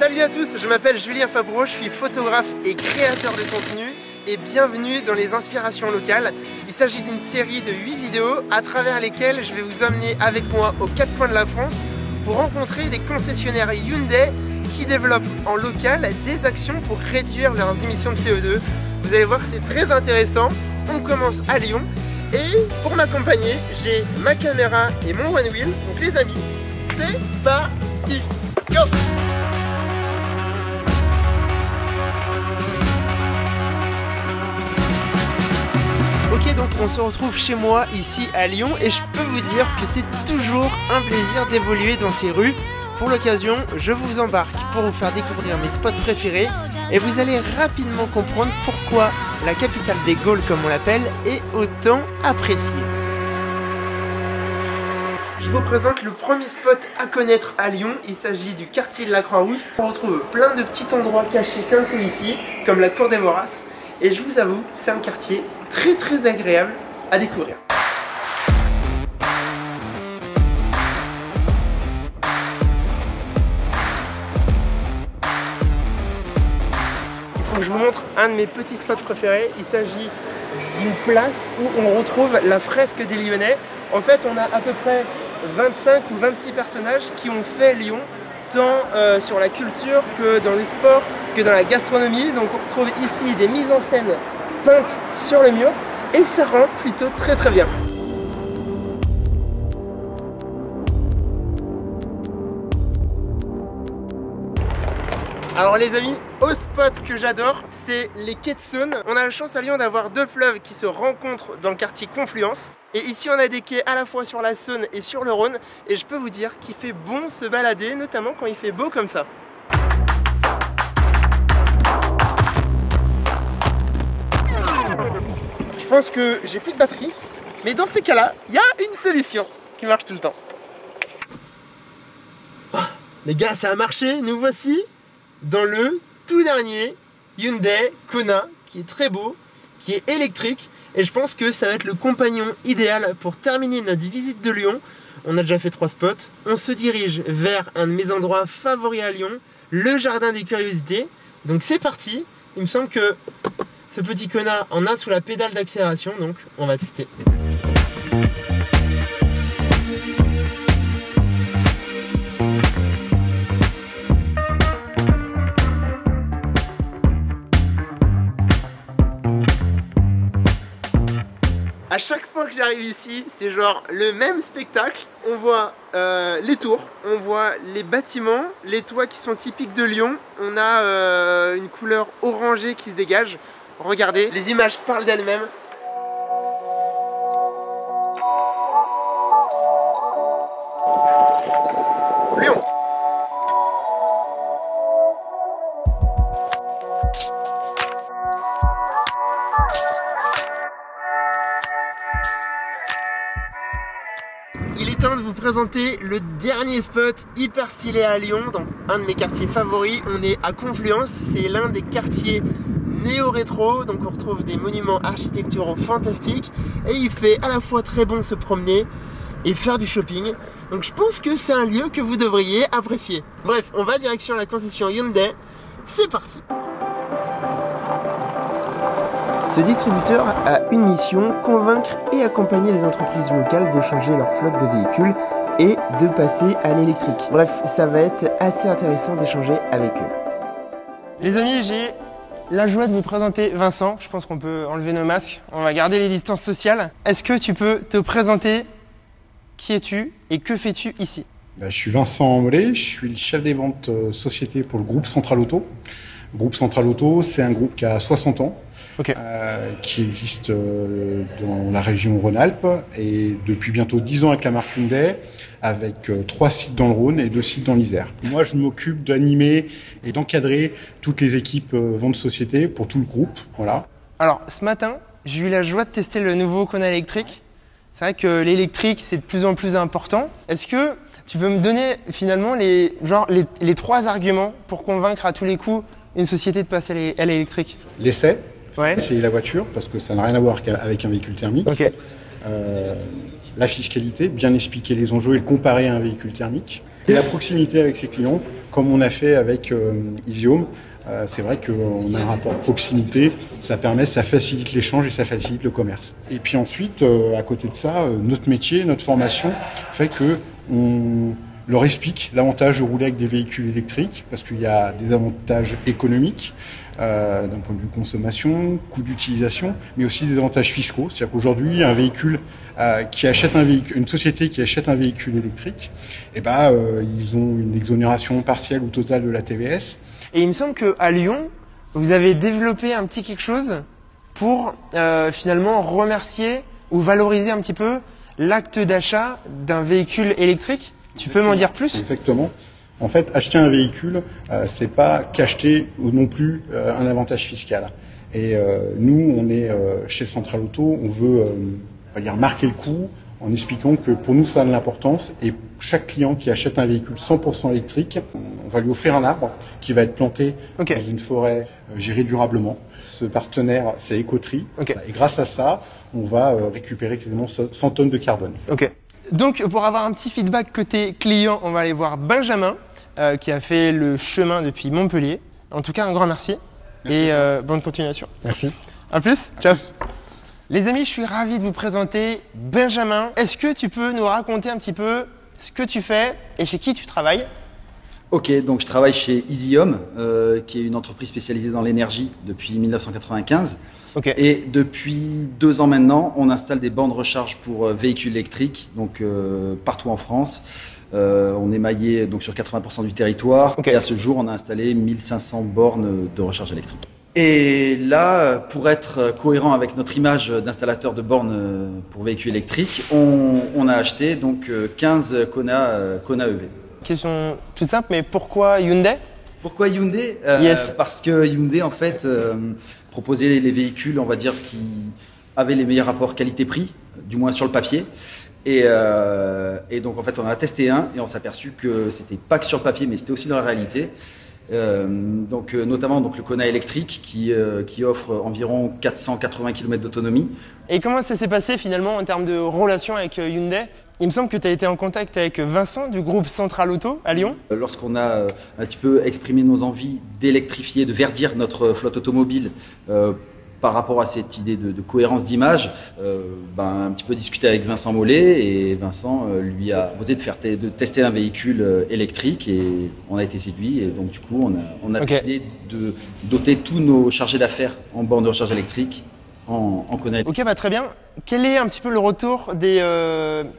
Salut à tous, je m'appelle Julien Fabreau, je suis photographe et créateur de contenu et bienvenue dans les inspirations locales. Il s'agit d'une série de 8 vidéos à travers lesquelles je vais vous emmener avec moi aux 4 coins de la France pour rencontrer des concessionnaires Hyundai qui développent en local des actions pour réduire leurs émissions de CO2. Vous allez voir, c'est très intéressant. On commence à Lyon et pour m'accompagner, j'ai ma caméra et mon One Wheel. Donc les amis, c'est parti. Go! Ok, donc on se retrouve chez moi ici à Lyon et je peux vous dire que c'est toujours un plaisir d'évoluer dans ces rues. Pour l'occasion, je vous embarque pour vous faire découvrir mes spots préférés et vous allez rapidement comprendre pourquoi la capitale des Gaules, comme on l'appelle, est autant appréciée. Je vous présente le premier spot à connaître à Lyon. Il s'agit du quartier de la Croix-Rousse. On retrouve plein de petits endroits cachés comme celui-ci, comme la cour des Voraces. Et je vous avoue, c'est un quartier très agréable à découvrir. Il faut que je vous montre un de mes petits spots préférés. Il s'agit d'une place où on retrouve la fresque des Lyonnais. En fait, on a à peu près 25 ou 26 personnages qui ont fait Lyon, tant sur la culture que dans le sport, que dans la gastronomie. Donc on retrouve ici des mises en scène peintes sur le mur et ça rend plutôt très bien. Alors les amis, au spot que j'adore, c'est les quais de Saône. On a la chance à Lyon d'avoir deux fleuves qui se rencontrent dans le quartier Confluence. Et ici on a des quais à la fois sur la Saône et sur le Rhône. Et je peux vous dire qu'il fait bon se balader, notamment quand il fait beau comme ça. Je pense que j'ai plus de batterie, mais dans ces cas-là, il y a une solution qui marche tout le temps. Oh, les gars, ça a marché, nous voici dans le tout dernier Hyundai Kona, qui est très beau, qui est électrique, et je pense que ça va être le compagnon idéal pour terminer notre visite de Lyon. On a déjà fait 3 spots, on se dirige vers un de mes endroits favoris à Lyon, le jardin des curiosités. Donc c'est parti, il me semble que ce petit Kona en a sous la pédale d'accélération, donc on va tester. À chaque fois que j'arrive ici, c'est genre le même spectacle. On voit les tours, on voit les bâtiments, les toits qui sont typiques de Lyon. On a une couleur orangée qui se dégage. Regardez, les images parlent d'elles-mêmes. Lyon. Il est temps de vous présenter le dernier spot hyper stylé à Lyon, dans un de mes quartiers favoris. On est à Confluence, c'est l'un des quartiers néo-rétro, donc on retrouve des monuments architecturaux fantastiques et il fait à la fois très bon se promener et faire du shopping. Donc je pense que c'est un lieu que vous devriez apprécier. Bref, on va direction la concession Hyundai. C'est parti! Ce distributeur a une mission, convaincre et accompagner les entreprises locales de changer leur flotte de véhicules et de passer à l'électrique. Bref, ça va être assez intéressant d'échanger avec eux. Les amis, j'ai la joie de vous présenter Vincent. Je pense qu'on peut enlever nos masques. On va garder les distances sociales. Est-ce que tu peux te présenter? Qui es-tu et que fais-tu ici? Je suis Vincent Mollet, je suis le chef des ventes société pour le groupe Central Auto. Le groupe Central Auto, c'est un groupe qui a 60 ans, okay. Qui existe dans la région Rhône-Alpes et depuis bientôt 10 ans avec la marque Hyundai, avec 3 sites dans le Rhône et 2 sites dans l'Isère. Moi, je m'occupe d'animer et d'encadrer toutes les équipes ventes société pour tout le groupe. Voilà. Alors, ce matin, j'ai eu la joie de tester le nouveau Kona électrique. C'est vrai que l'électrique, c'est de plus en plus important. Est-ce que tu peux me donner finalement les 3 arguments pour convaincre à tous les coups une société de passer à l'électrique? L'essai, ouais. C'est la voiture, parce que ça n'a rien à voir avec un véhicule thermique. Okay. La fiscalité, bien expliquer les enjeux et le comparer à un véhicule thermique. Et la proximité avec ses clients, comme on a fait avec Easyhome, c'est vrai qu'on a un rapport de proximité, ça facilite l'échange et ça facilite le commerce. Et puis ensuite, à côté de ça, notre métier, notre formation fait que on leur explique l'avantage de rouler avec des véhicules électriques parce qu'il y a des avantages économiques d'un point de vue consommation, coût d'utilisation, mais aussi des avantages fiscaux. C'est-à-dire qu'aujourd'hui, un véhicule une société qui achète un véhicule électrique, ils ont une exonération partielle ou totale de la TVS. Et il me semble qu'à Lyon, vous avez développé un petit quelque chose pour finalement remercier ou valoriser un petit peu l'acte d'achat d'un véhicule électrique. Tu peux m'en dire plus? Exactement. En fait, acheter un véhicule, c'est pas qu'acheter ou non plus un avantage fiscal. Et nous, on est chez Central Auto, on veut marquer le coup en expliquant que pour nous, ça a de l'importance. Et chaque client qui achète un véhicule 100% électrique, on va lui offrir un arbre qui va être planté dans une forêt gérée durablement. Ce partenaire, c'est Ecotree. Et grâce à ça, on va récupérer quasiment 100 tonnes de carbone. Donc, pour avoir un petit feedback côté client, on va aller voir Benjamin, qui a fait le chemin depuis Montpellier. En tout cas, un grand merci. Et bonne continuation. Merci. À plus. Ciao. Les amis, je suis ravi de vous présenter Benjamin. Est-ce que tu peux nous raconter un petit peu ce que tu fais et chez qui tu travailles? Ok, donc je travaille chez Easyhome, qui est une entreprise spécialisée dans l'énergie depuis 1995. Et depuis 2 ans maintenant, on installe des bornes de recharge pour véhicules électriques, donc partout en France. On est maillé donc sur 80% du territoire. Et à ce jour, on a installé 1500 bornes de recharge électrique. Et là, pour être cohérent avec notre image d'installateur de bornes pour véhicules électriques, on a acheté donc 15 Kona EV. Question toute simple, mais pourquoi Hyundai? Pourquoi Hyundai? Parce que Hyundai, en fait, proposait les véhicules, on va dire, qui avaient les meilleurs rapports qualité-prix, du moins sur le papier. Et donc, en fait, on en a testé un et on s'est aperçu que c'était pas que sur le papier, mais c'était aussi dans la réalité. Notamment le Kona électrique qui offre environ 480 km d'autonomie. Et comment ça s'est passé finalement en termes de relation avec Hyundai? Il me semble que tu as été en contact avec Vincent du groupe Central Auto à Lyon. Lorsqu'on a un petit peu exprimé nos envies d'électrifier, de verdir notre flotte automobile par rapport à cette idée de cohérence d'image, un petit peu discuté avec Vincent Mollet et Vincent lui a proposé de tester un véhicule électrique et on a été séduit et donc du coup on a décidé de doter tous nos chargés d'affaires en bornes de recharge électrique en Kona. Ok, très bien. Quel est un petit peu le retour des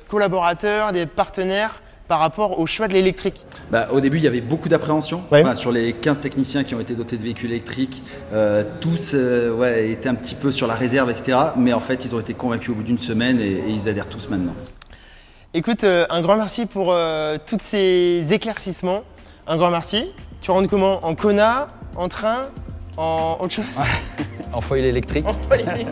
collaborateurs, des partenaires par rapport au choix de l'électrique? Au début, il y avait beaucoup d'appréhension. Sur les 15 techniciens qui ont été dotés de véhicules électriques, tous étaient un petit peu sur la réserve, etc. Mais en fait, ils ont été convaincus au bout d'une semaine et ils adhèrent tous maintenant. Écoute, un grand merci pour tous ces éclaircissements. Un grand merci. Tu rentres comment? En Kona? En train? En autre chose? En foil électrique. En foil électrique.